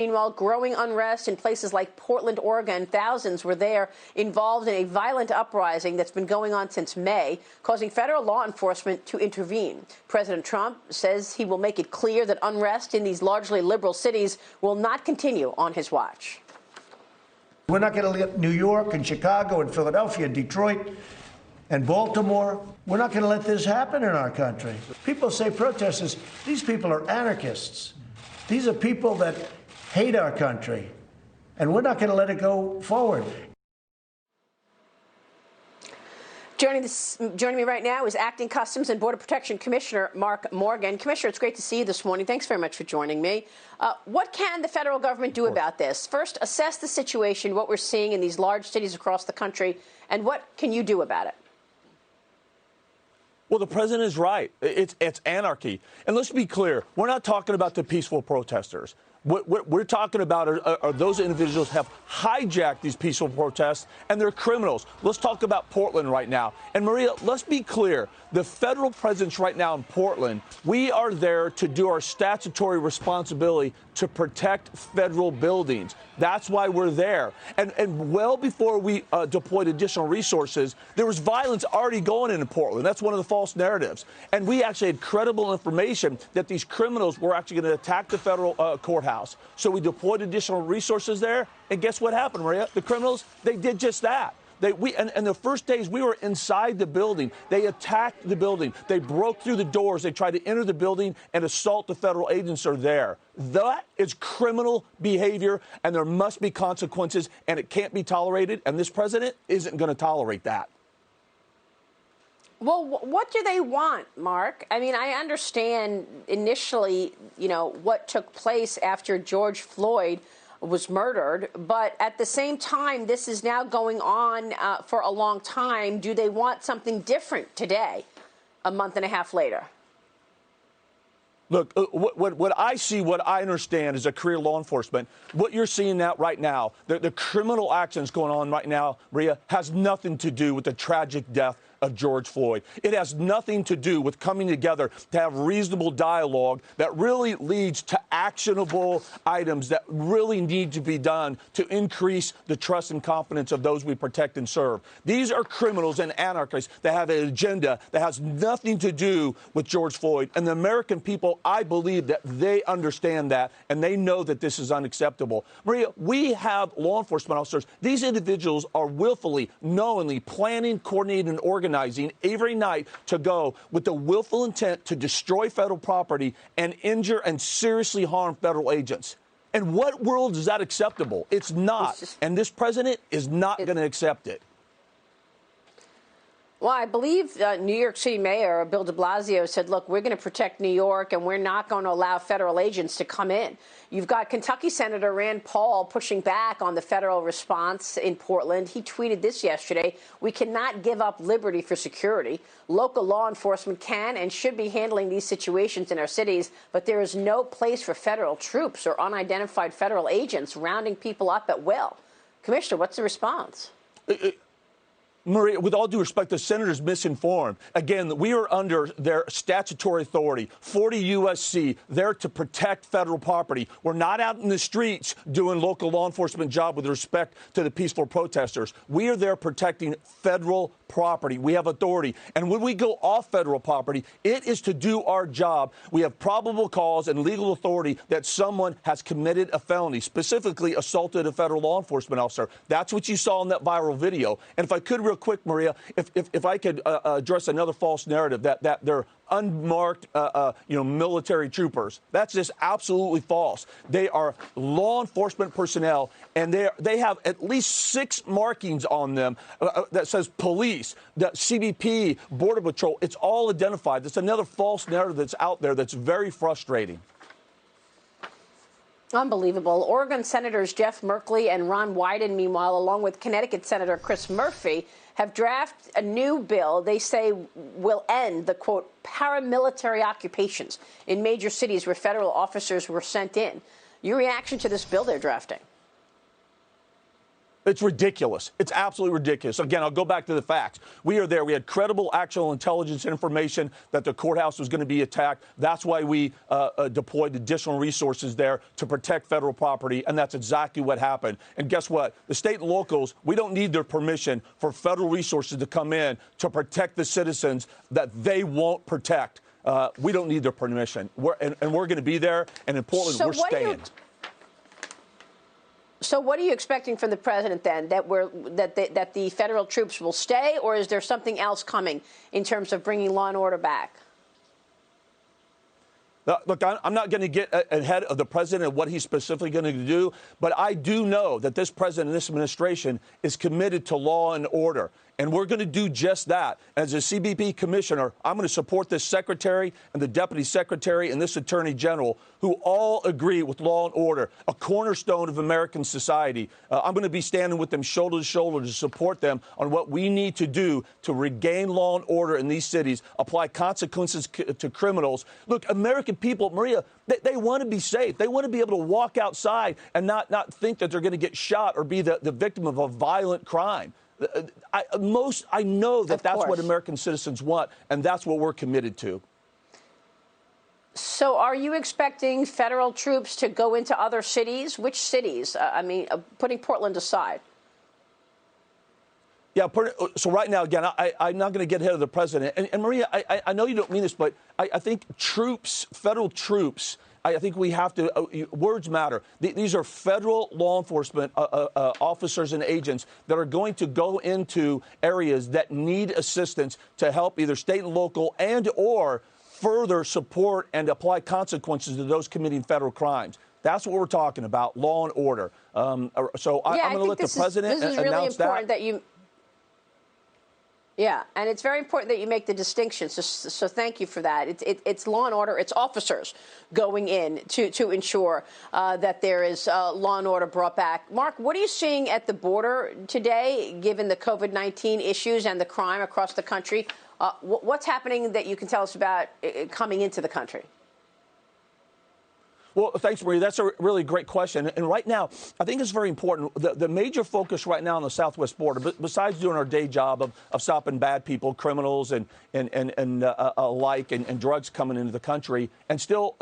Meanwhile, growing unrest in places like Portland, Oregon. Thousands were there involved in a violent uprising that's been going on since May, causing federal law enforcement to intervene. President Trump says he will make it clear that unrest in these largely liberal cities will not continue on his watch. We're not going to let New York and Chicago and Philadelphia and Detroit and Baltimore, we're not going to let this happen in our country. People say protesters, these people are anarchists. These are people that hate our country, and we're not going to let it go forward. Joining me right now is Acting Customs and Border Protection Commissioner Mark Morgan. Commissioner, it's great to see you this morning. Thanks very much for joining me. What can the federal government do about this? First, assess the situation, what we're seeing in these large cities across the country, and what can you do about it? Well, the president is right. It's anarchy. And let's be clear, we're not talking about the peaceful protesters. What we're talking about are those individuals who have hijacked these peaceful protests, and they're criminals. Let's talk about Portland right now. And, Maria, let's be clear. The federal presence right now in Portland, we are there to do our statutory responsibility to protect federal buildings. That's why we're there. And well before we deployed additional resources, there was violence already going in Portland. That's one of the false narratives. And we actually had credible information that these criminals were actually going to attack the federal courthouse. So we deployed additional resources there. And guess what happened, Maria? The criminals, they did just that. And the first days we were inside the building, they attacked the building. They broke through the doors. They tried to enter the building and assault the federal agents are there. That is criminal behavior, and there must be consequences, and it can't be tolerated. And this president isn't going to tolerate that. Well, what do they want, Mark? I mean, I understand initially, what took place after George Floyd was murdered, but at the same time, this is now going on for a long time. Do they want something different today, a month and a half later? Look, what I see, what I understand as a career law enforcement, what you're seeing right now, the criminal actions going on right now, Maria, has nothing to do with the tragic death of George Floyd. It has nothing to do with coming together to have reasonable dialogue that really leads to actionable items that really need to be done to increase the trust and confidence of those we protect and serve. These are criminals and anarchists that have an agenda that has nothing to do with George Floyd. And the American people, I believe that they understand that, and they know that this is unacceptable. Maria, we have law enforcement officers. These individuals are willfully, knowingly planning, coordinating, and organizing every night to go with the willful intent to destroy federal property and injure and seriously harm federal agents. In what world is that acceptable? It's not. And this president is not going to accept it. Well, I believe New York City Mayor Bill de Blasio said, look, we're going to protect New York and we're not going to allow federal agents to come in. You've got Kentucky Senator Rand Paul pushing back on the federal response in Portland. He tweeted this yesterday. We cannot give up liberty for security. Local law enforcement can and should be handling these situations in our cities, but there is no place for federal troops or unidentified federal agents rounding people up at will. Commissioner, what's the response? Maria, with all due respect, the senator's misinformed. Again, we are under their statutory authority, 40 U.S.C., there to protect federal property. We're not out in the streets doing local law enforcement job with respect to the peaceful protesters. We are there protecting federal property. We have authority. And when we go off federal property, it is to do our job. We have probable cause and legal authority that someone has committed a felony, specifically assaulted a federal law enforcement officer. That's what you saw in that viral video. And if I could real quick, Maria, if I could address another false narrative that they're unmarked, military troopers. That's just absolutely false. They are law enforcement personnel, and they have at least 6 markings on them that says police, the CBP, Border Patrol. It's all identified. That's another false narrative that's out there that's very frustrating. Unbelievable. Oregon Senators Jeff Merkley and Ron Wyden, meanwhile, along with Connecticut Senator Chris Murphy, have drafted a new bill they say will end the, quote, paramilitary occupations in major cities where federal officers were sent in. Your reaction to this bill they're drafting? It's ridiculous. It's absolutely ridiculous. Again, I'll go back to the facts. We are there. We had credible actual intelligence information that the courthouse was going to be attacked. That's why we deployed additional resources there to protect federal property, and that's exactly what happened. And guess what? The state and locals, we don't need their permission for federal resources to come in to protect the citizens that they won't protect. We don't need their permission. We're going to be there, and in Portland, we're staying. So what are you expecting from the president then? That the federal troops will stay, or is there something else coming in terms of bringing law and order back? Look, I'm not going to get ahead of the president and what he's specifically going to do, but I do know that this president and this administration is committed to law and order. And we're going to do just that. As a CBP commissioner, I'm going to support this secretary and the deputy secretary and this attorney general who all agree with law and order, a cornerstone of American society. I'm going to be standing with them shoulder to shoulder to support them on what we need to do to regain law and order in these cities, apply consequences to criminals. Look, American people, Maria, they want to be safe. They want to be able to walk outside and not think that they're going to get shot or be the victim of a violent crime. I know that that's what American citizens want, and that's what we're committed to. So are you expecting federal troops to go into other cities? Which cities? Putting Portland aside. Yeah, so right now, again, I'm not going to get ahead of the president. And Maria, I know you don't mean this, but I think federal troops, I think we have to, words matter. These are federal law enforcement officers and agents that are going to go into areas that need assistance to help either state and local or further support and apply consequences to those committing federal crimes. That's what we're talking about, law and order. So I'm going to let the president announce that. Yeah, and it's very important that you make the distinction. So thank you for that. It's law and order. It's officers going in to ensure that there is law and order brought back. Mark, what are you seeing at the border today, given the COVID-19 issues and the crime across the country? What's happening that you can tell us about coming into the country? Well, thanks, Maria. That's a really great question. And right now, I think it's very important. The major focus right now on the southwest border, besides doing our day job of stopping bad people, criminals and alike, and drugs coming into the country, and still,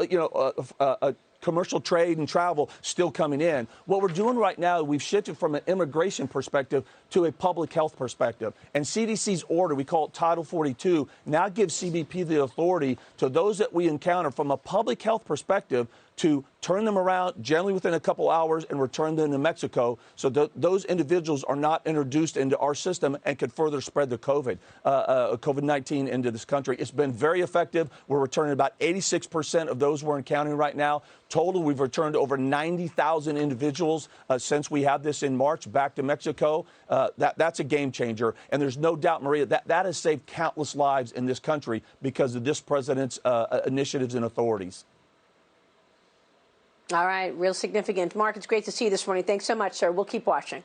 commercial trade and travel still coming in. What we're doing right now, we've shifted from an immigration perspective to a public health perspective. And CDC's order, we call it Title 42, now gives CBP the authority to those that we encounter from a public health perspective to turn them around generally within a couple hours and return them to Mexico so that those individuals are not introduced into our system and could further spread the COVID-19 into this country. It's been very effective. We're returning about 86% of those we're encountering right now. Total, we've returned over 90,000 individuals since we had this in March back to Mexico. That's a game changer. And there's no doubt, Maria, that has saved countless lives in this country because of this president's initiatives and authorities. All right. Real significant. Mark, it's great to see you this morning. Thanks so much, sir. We'll keep watching.